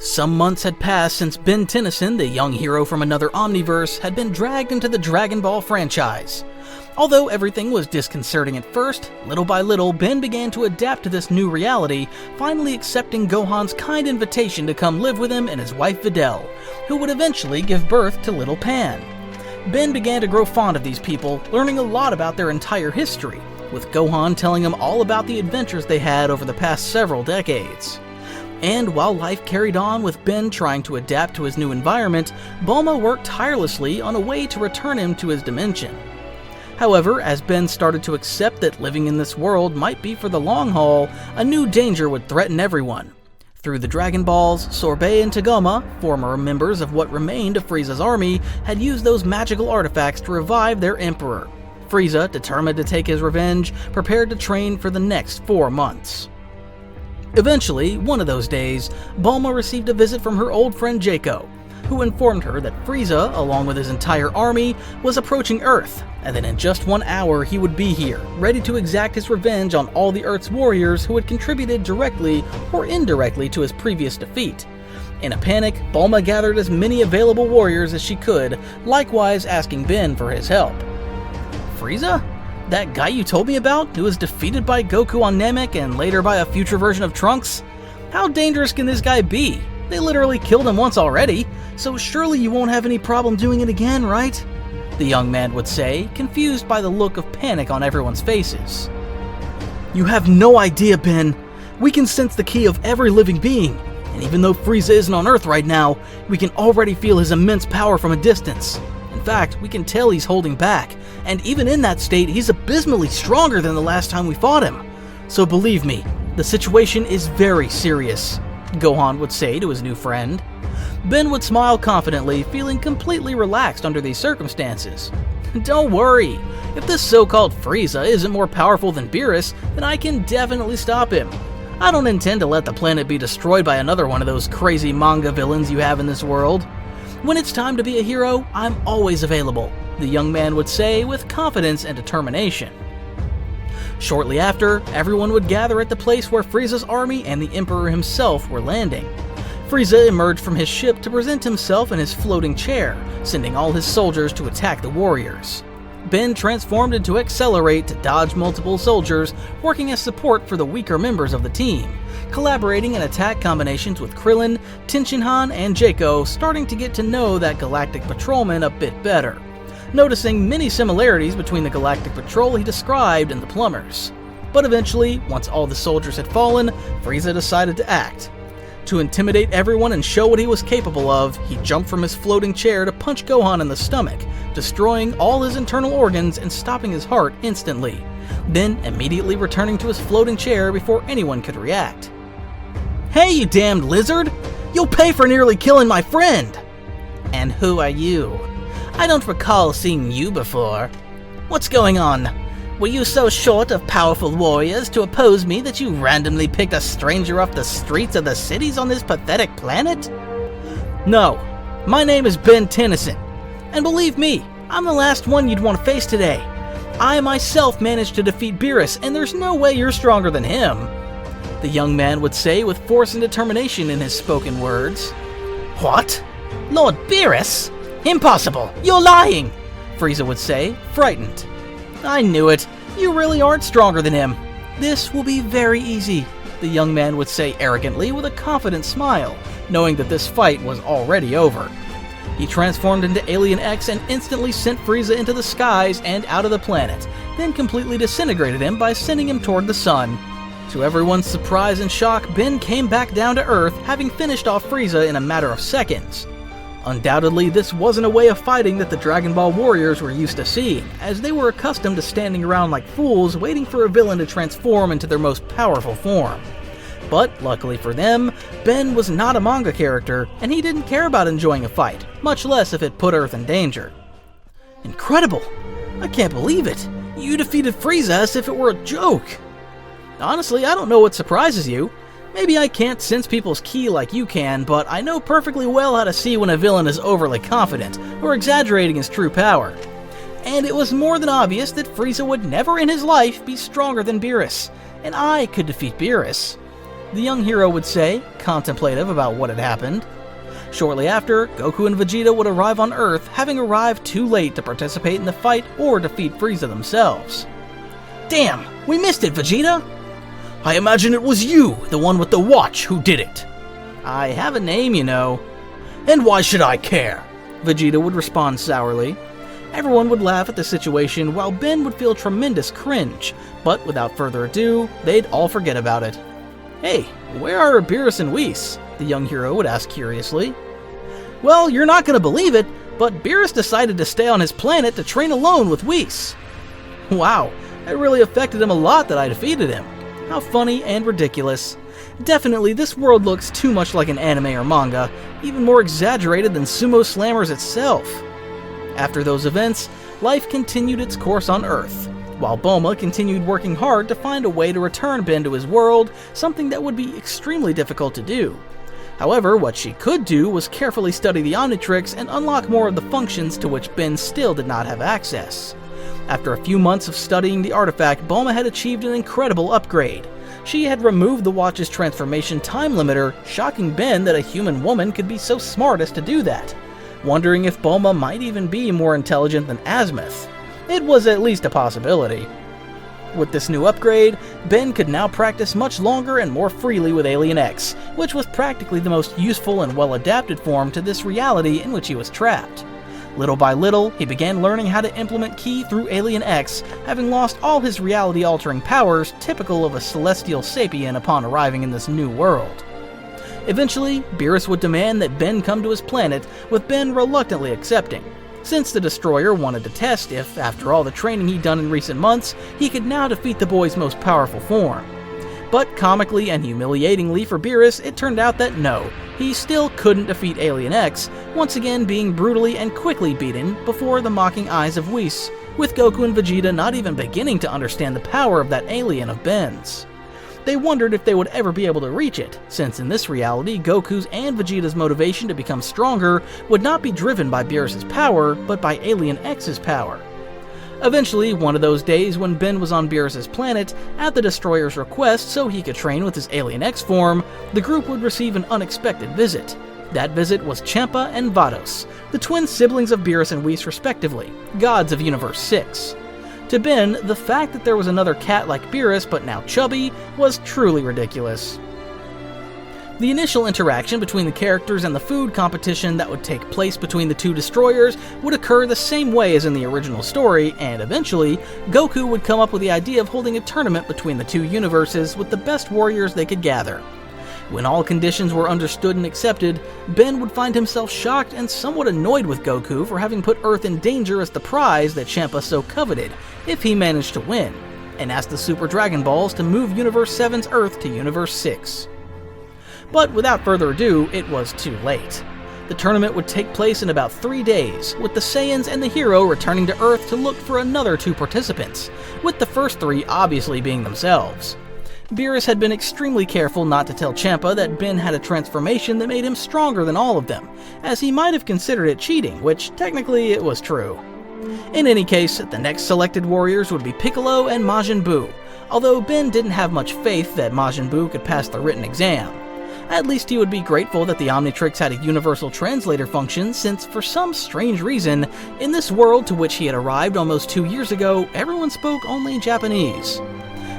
Some months had passed since Ben Tennyson, the young hero from another Omniverse, had been dragged into the Dragon Ball franchise. Although everything was disconcerting at first, little by little Ben began to adapt to this new reality, finally accepting Gohan's kind invitation to come live with him and his wife Videl, who would eventually give birth to little Pan. Ben began to grow fond of these people, learning a lot about their entire history, with Gohan telling him all about the adventures they had over the past several decades. And while life carried on with Ben trying to adapt to his new environment, Bulma worked tirelessly on a way to return him to his dimension. However, as Ben started to accept that living in this world might be for the long haul, a new danger would threaten everyone. Through the Dragon Balls, Sorbet and Tagoma, former members of what remained of Frieza's army, had used those magical artifacts to revive their emperor. Frieza, determined to take his revenge, prepared to train for the next 4 months. Eventually, one of those days, Bulma received a visit from her old friend Jaco, who informed her that Frieza, along with his entire army, was approaching Earth, and that in just 1 hour he would be here, ready to exact his revenge on all the Earth's warriors who had contributed directly or indirectly to his previous defeat. In a panic, Bulma gathered as many available warriors as she could, likewise asking Ben for his help. Frieza? That guy you told me about, who was defeated by Goku on Namek and later by a future version of Trunks? How dangerous can this guy be? They literally killed him once already, so surely you won't have any problem doing it again, right? The young man would say, confused by the look of panic on everyone's faces. You have no idea, Ben. We can sense the ki of every living being, and even though Frieza isn't on Earth right now, we can already feel his immense power from a distance. In fact, we can tell he's holding back, and even in that state, he's abysmally stronger than the last time we fought him. So believe me, the situation is very serious, Gohan would say to his new friend. Ben would smile confidently, feeling completely relaxed under these circumstances. Don't worry, if this so-called Frieza isn't more powerful than Beerus, then I can definitely stop him. I don't intend to let the planet be destroyed by another one of those crazy manga villains you have in this world. When it's time to be a hero, I'm always available, the young man would say with confidence and determination. Shortly after, everyone would gather at the place where Frieza's army and the Emperor himself were landing. Frieza emerged from his ship to present himself in his floating chair, sending all his soldiers to attack the warriors. Ben transformed into Accelerate to dodge multiple soldiers, working as support for the weaker members of the team, collaborating in attack combinations with Krillin, Tenshinhan, and Jaco, starting to get to know that Galactic Patrolman a bit better, noticing many similarities between the Galactic Patrol he described and the Plumbers. But eventually, once all the soldiers had fallen, Frieza decided to act. To intimidate everyone and show what he was capable of, he jumped from his floating chair to punch Gohan in the stomach, destroying all his internal organs and stopping his heart instantly, then immediately returning to his floating chair before anyone could react. Hey, you damned lizard! You'll pay for nearly killing my friend! And who are you? I don't recall seeing you before. What's going on? Were you so short of powerful warriors to oppose me that you randomly picked a stranger off the streets of the cities on this pathetic planet? No, my name is Ben Tennyson, and believe me, I'm the last one you'd want to face today. I myself managed to defeat Beerus, and there's no way you're stronger than him, the young man would say with force and determination in his spoken words. What? Lord Beerus? Impossible! You're lying! Frieza would say, frightened. I knew it. You really aren't stronger than him. This will be very easy, the young man would say arrogantly with a confident smile, knowing that this fight was already over. He transformed into Alien X and instantly sent Frieza into the skies and out of the planet, then completely disintegrated him by sending him toward the sun. To everyone's surprise and shock, Ben came back down to Earth, having finished off Frieza in a matter of seconds. Undoubtedly, this wasn't a way of fighting that the Dragon Ball warriors were used to seeing, as they were accustomed to standing around like fools waiting for a villain to transform into their most powerful form. But, luckily for them, Ben was not a manga character, and he didn't care about enjoying a fight, much less if it put Earth in danger. Incredible! I can't believe it! You defeated Frieza as if it were a joke! Honestly, I don't know what surprises you. Maybe I can't sense people's ki like you can, but I know perfectly well how to see when a villain is overly confident, or exaggerating his true power. And it was more than obvious that Frieza would never in his life be stronger than Beerus, and I could defeat Beerus. the young hero would say, contemplative about what had happened. Shortly after, Goku and Vegeta would arrive on Earth, having arrived too late to participate in the fight or defeat Frieza themselves. "Damn, we missed it, Vegeta!" "I imagine it was you, the one with the watch, who did it." "I have a name, you know." "And why should I care?" Vegeta would respond sourly. Everyone would laugh at the situation while Ben would feel tremendous cringe, but without further ado, they'd all forget about it. "Hey, where are Beerus and Whis?" the young hero would ask curiously. "Well, you're not going to believe it, but Beerus decided to stay on his planet to train alone with Whis." "Wow, it really affected him a lot that I defeated him. How funny and ridiculous. Definitely, this world looks too much like an anime or manga, even more exaggerated than Sumo Slammers itself." After those events, life continued its course on Earth, while Bulma continued working hard to find a way to return Ben to his world, something that would be extremely difficult to do. However, what she could do was carefully study the Omnitrix and unlock more of the functions to which Ben still did not have access. After a few months of studying the artifact, Bulma had achieved an incredible upgrade. She had removed the watch's transformation time limiter, shocking Ben that a human woman could be so smart as to do that. Wondering if Bulma might even be more intelligent than Azimuth. It was at least a possibility. With this new upgrade, Ben could now practice much longer and more freely with Alien X, which was practically the most useful and well-adapted form to this reality in which he was trapped. Little by little, he began learning how to implement Ki through Alien X, having lost all his reality-altering powers typical of a celestial sapien upon arriving in this new world. Eventually, Beerus would demand that Ben come to his planet, with Ben reluctantly accepting, since the Destroyer wanted to test if, after all the training he'd done in recent months, he could now defeat the boy's most powerful form. But comically and humiliatingly for Beerus, it turned out that no, he still couldn't defeat Alien X, once again being brutally and quickly beaten before the mocking eyes of Whis, with Goku and Vegeta not even beginning to understand the power of that alien of Ben's. They wondered if they would ever be able to reach it, since in this reality, Goku's and Vegeta's motivation to become stronger would not be driven by Beerus' power, but by Alien X's power. Eventually, one of those days when Ben was on Beerus' planet, at the Destroyer's request so he could train with his Alien X form, the group would receive an unexpected visit. That visit was Champa and Vados, the twin siblings of Beerus and Whis respectively, gods of Universe 6. To Ben, the fact that there was another cat like Beerus, but now chubby, was truly ridiculous. The initial interaction between the characters and the food competition that would take place between the two destroyers would occur the same way as in the original story, and eventually, Goku would come up with the idea of holding a tournament between the two universes with the best warriors they could gather. When all conditions were understood and accepted, Ben would find himself shocked and somewhat annoyed with Goku for having put Earth in danger as the prize that Champa so coveted, if he managed to win, and asked the Super Dragon Balls to move Universe 7's Earth to Universe 6. But without further ado, it was too late. The tournament would take place in about 3 days, with the Saiyans and the hero returning to Earth to look for another 2 participants, with the first 3 obviously being themselves. Beerus had been extremely careful not to tell Champa that Ben had a transformation that made him stronger than all of them, as he might have considered it cheating, which technically it was true. In any case, the next selected warriors would be Piccolo and Majin Buu, although Ben didn't have much faith that Majin Buu could pass the written exam. At least he would be grateful that the Omnitrix had a universal translator function, since for some strange reason, in this world to which he had arrived almost 2 years ago, everyone spoke only Japanese.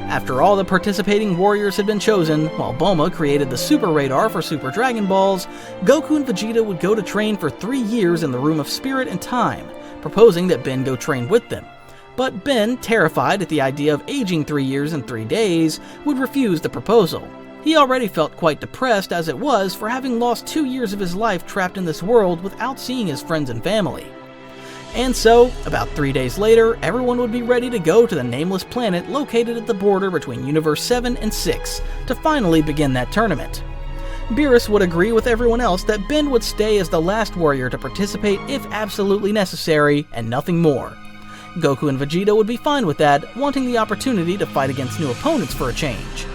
After all the participating warriors had been chosen, while Bulma created the Super Radar for Super Dragon Balls, Goku and Vegeta would go to train for 3 years in the Room of Spirit and Time, proposing that Ben go train with them. But Ben, terrified at the idea of aging 3 years and 3 days, would refuse the proposal. He already felt quite depressed as it was for having lost 2 years of his life trapped in this world without seeing his friends and family. And so, about 3 days later, everyone would be ready to go to the nameless planet located at the border between Universe 7 and 6 to finally begin that tournament. Beerus would agree with everyone else that Ben would stay as the last warrior to participate if absolutely necessary, and nothing more. Goku and Vegeta would be fine with that, wanting the opportunity to fight against new opponents for a change.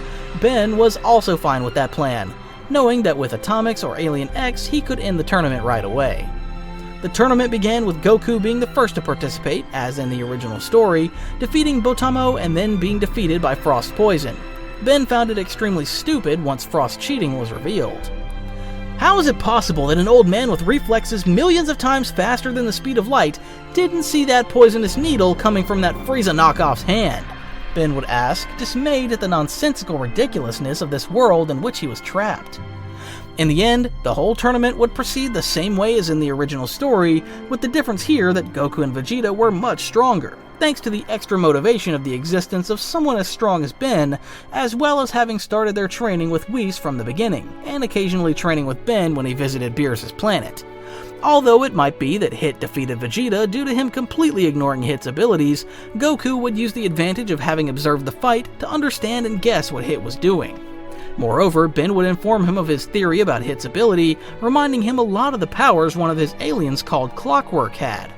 Ben was also fine with that plan, knowing that with Atomics or Alien X he could end the tournament right away. The tournament began with Goku being the first to participate, as in the original story, defeating Botamo and then being defeated by Frost Poison. Ben found it extremely stupid once Frost's cheating was revealed. How is it possible that an old man with reflexes millions of times faster than the speed of light didn't see that poisonous needle coming from that Frieza knockoff's hand? Ben would ask, dismayed at the nonsensical ridiculousness of this world in which he was trapped. In the end, the whole tournament would proceed the same way as in the original story, with the difference here that Goku and Vegeta were much stronger, thanks to the extra motivation of the existence of someone as strong as Ben, as well as having started their training with Whis from the beginning, and occasionally training with Ben when he visited Beerus' planet. Although it might be that Hit defeated Vegeta due to him completely ignoring Hit's abilities, Goku would use the advantage of having observed the fight to understand and guess what Hit was doing. Moreover, Ben would inform him of his theory about Hit's ability, reminding him a lot of the powers one of his aliens called Clockwork had.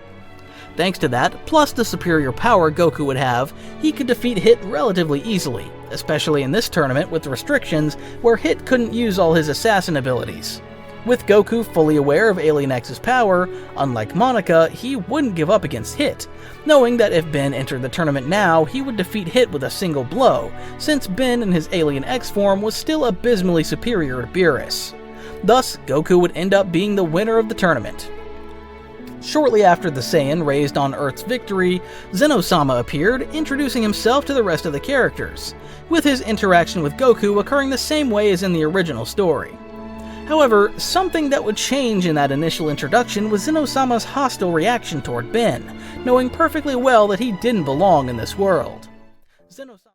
Thanks to that, plus the superior power Goku would have, he could defeat Hit relatively easily, especially in this tournament with restrictions where Hit couldn't use all his assassin abilities. With Goku fully aware of Alien X's power, unlike Monica, he wouldn't give up against Hit, knowing that if Ben entered the tournament now, he would defeat Hit with a single blow, since Ben in his Alien X form was still abysmally superior to Beerus. Thus, Goku would end up being the winner of the tournament. Shortly after the Saiyan raised on Earth's victory, Zeno-sama appeared, introducing himself to the rest of the characters, with his interaction with Goku occurring the same way as in the original story. However, something that would change in that initial introduction was Zeno-sama's hostile reaction toward Ben, knowing perfectly well that he didn't belong in this world. Zeno-sama